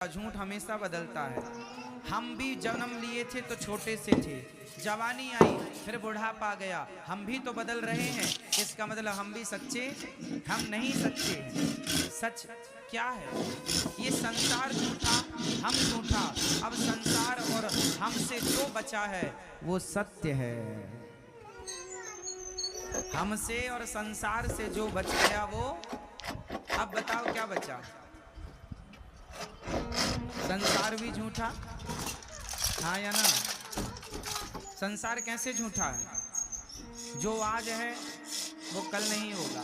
झूठ हमेशा बदलता है। हम भी जन्म लिए थे तो छोटे से थे, जवानी आई फिर बुढ़ापा गया, हम भी तो बदल रहे हैं। इसका मतलब हम भी सच्चे, हम नहीं सच्चे हैं। सच क्या है? ये संसार झूठा, हम झूठा। अब संसार और हमसे जो बचा है वो सत्य है। हमसे और संसार से जो बच गया वो, अब बताओ क्या बचा? संसार भी झूठा, हाँ या ना? संसार कैसे झूठा है? जो आज है वो कल नहीं होगा।